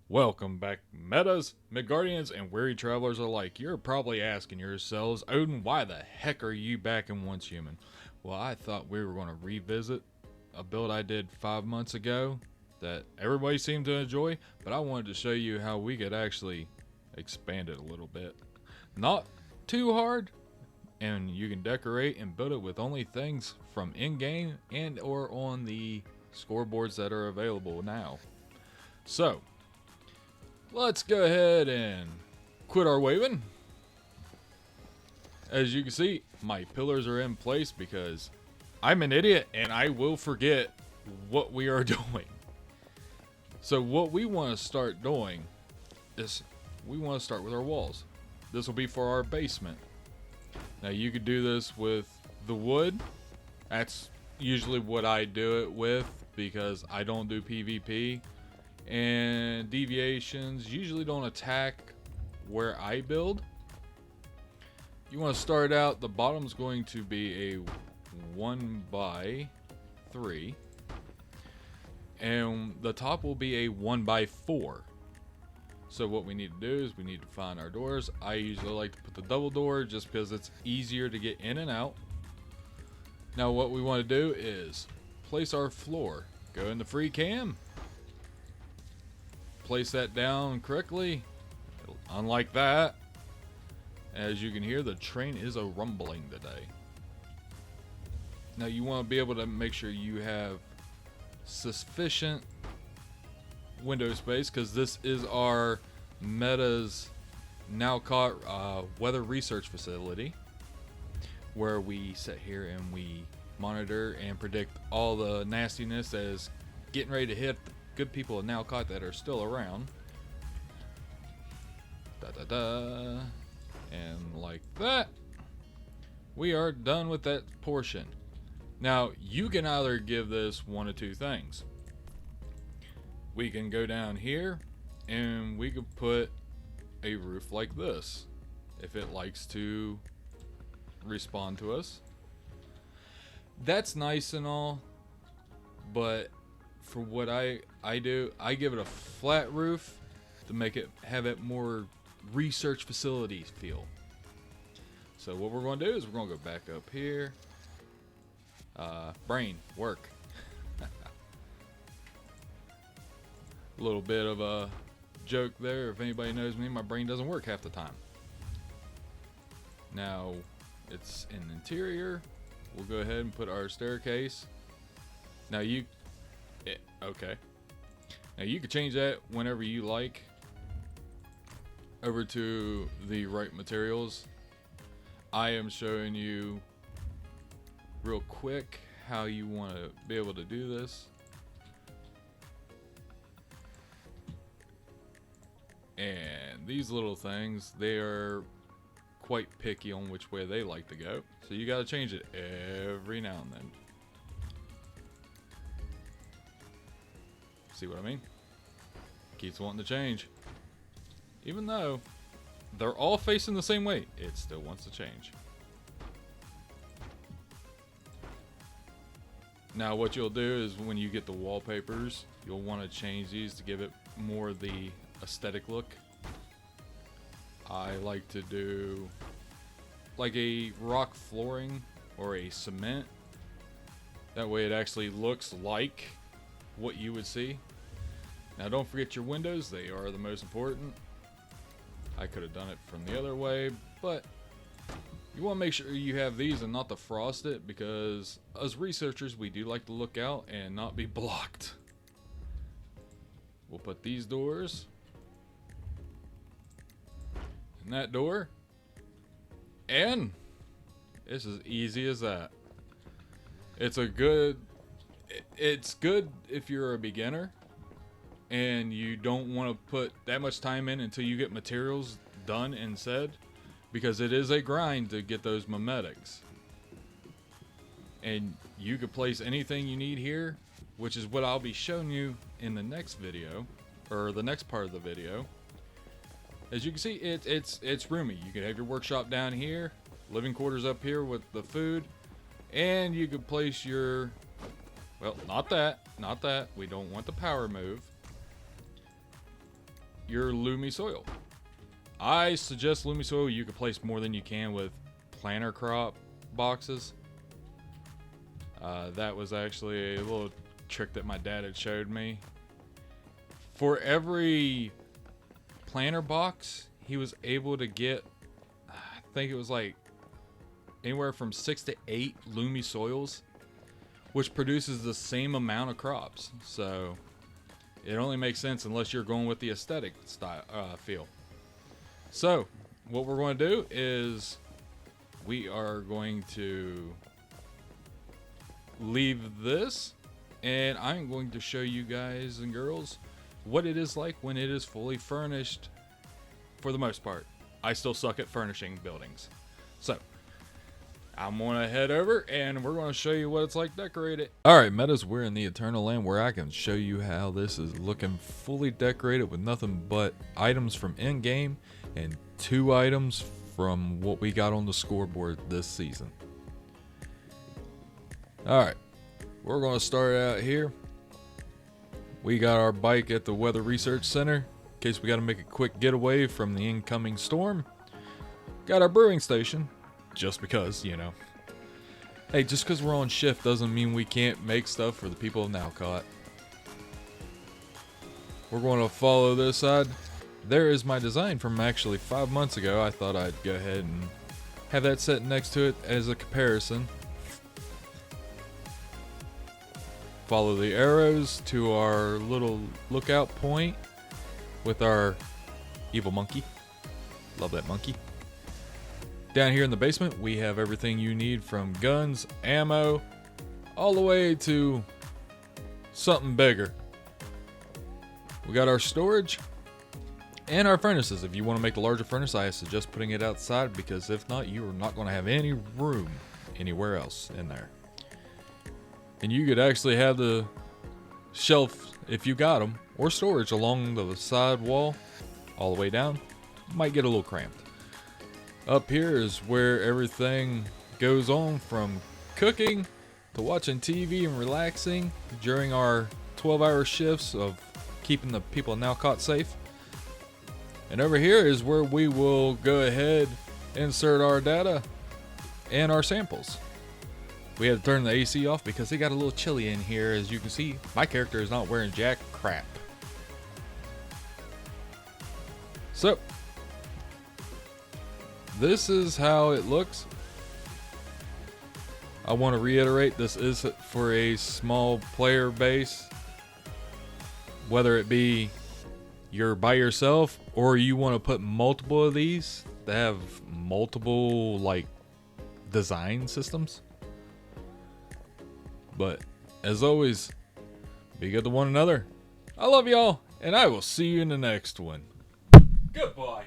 Welcome back, Metas, Midgardians, and weary travelers alike. You're probably asking yourselves, Odin, why the heck are you back in Once Human? Well, I thought we were going to revisit a build I did 5 months ago that everybody seemed to enjoy, but I wanted to show you how we could actually expand it a little bit. Not too hard, and you can decorate and build it with only things from in-game and or on the scoreboards that are available now. So, let's go ahead and quit our waving. As you can see, my pillars are in place because I'm an idiot and I will forget what we are doing. So what we want to start doing is we want to start with our walls. This will be for our basement. Now you could do this with the wood. That's usually what I do it with because I don't do PvP. And deviations usually don't attack where I build. You want to start out, the bottom's going to be a 1x3 and the top will be a 1x4. So what we need to do is we need to find our doors. I usually like to put the double door just because it's easier to get in and out. Now what we want to do is place our floor. Go in the free cam. Place that down correctly, unlike that. As you can hear, the train is a rumbling today. Now you want to be able to make sure you have sufficient window space because this is our Meta's now caught weather research facility where we sit here and we monitor and predict all the nastiness that is getting ready to hit the good people of Nowcott that are still around. And like that, we are done with that portion. Now you can either give this one of two things. We can go down here and we could put a roof like this if it likes to respond to us. That's nice and all, but for what I do, I give it a flat roof to make it have it more research facilities feel. So what we're going to do is we're going to go back up here. Brain work. A little bit of a joke there. If anybody knows me, my brain doesn't work half the time. Now it's in interior. We'll go ahead and put our staircase. Now okay. Now you can change that whenever you like over to the right materials. I am showing you real quick how you want to be able to do this. And these little things, they are quite picky on which way they like to go. So you got to change it every now and then. See what I mean? Keeps wanting to change. Even though they're all facing the same way, it still wants to change. Now what you'll do is when you get the wallpapers, you'll want to change these to give it more the aesthetic look. I like to do like a rock flooring or a cement. That way it actually looks like what you would see. Now don't forget your windows, they are the most important. I could have done it from the other way, but you want to make sure you have these and not the frosted because as researchers we do like to look out and not be blocked. We'll put these doors and that door, and it's as easy as that. It's good if you're a beginner and you don't want to put that much time in until you get materials done and said, because it is a grind to get those memetics. And you could place anything you need here, which is what I'll be showing you in the next video, or the next part of the video. As you can see, it's roomy. You could have your workshop down here, living quarters up here with the food, and you could place your, well, not that. We don't want the power move. your Lumi soil. I suggest Lumi soil. You could place more than you can with planter crop boxes. That was actually a little trick that my dad had showed me. For every planter box, he was able to get, I think it was like anywhere from 6 to 8 Lumi soils, which produces the same amount of crops. So it only makes sense unless you're going with the aesthetic style feel. So what we're going to do is we are going to leave this, and I'm going to show you guys and girls what it is like when it is fully furnished. For the most part, I still suck at furnishing buildings, so I'm gonna head over and we're gonna show you what it's like decorated. All right, metas, we're in the eternal land where I can show you how this is looking fully decorated with nothing but items from in-game and 2 items from what we got on the scoreboard this season. All right, we're gonna start out here. We got our bike at the Weather Research Center in case we got to make a quick getaway from the incoming storm. Got our brewing station, just because, you know. Hey, just because we're on shift doesn't mean we can't make stuff for the people of Nowcott. We're going to follow this side. There is my design from actually 5 months ago. I thought I'd go ahead and have that set next to it as a comparison. Follow the arrows to our little lookout point with our evil monkey. Love that monkey. Down here in the basement, we have everything you need from guns, ammo, all the way to something bigger. We got our storage and our furnaces. If you want to make the larger furnace, I suggest putting it outside, because if not, you are not going to have any room anywhere else in there. And you could actually have the shelf, if you got them, or storage along the side wall all the way down. Might get a little cramped. Up here is where everything goes on, from cooking to watching TV and relaxing during our 12-hour shifts of keeping the people of Nowcott safe. And over here is where we will go ahead, insert our data and our samples. We had to turn the AC off because it got a little chilly in here. As you can see, my character is not wearing jack crap. So, this is how it looks. I want to reiterate, this is for a small player base. Whether it be you're by yourself or you want to put multiple of these that have multiple like design systems. But as always, be good to one another. I love y'all, and I will see you in the next one. Goodbye.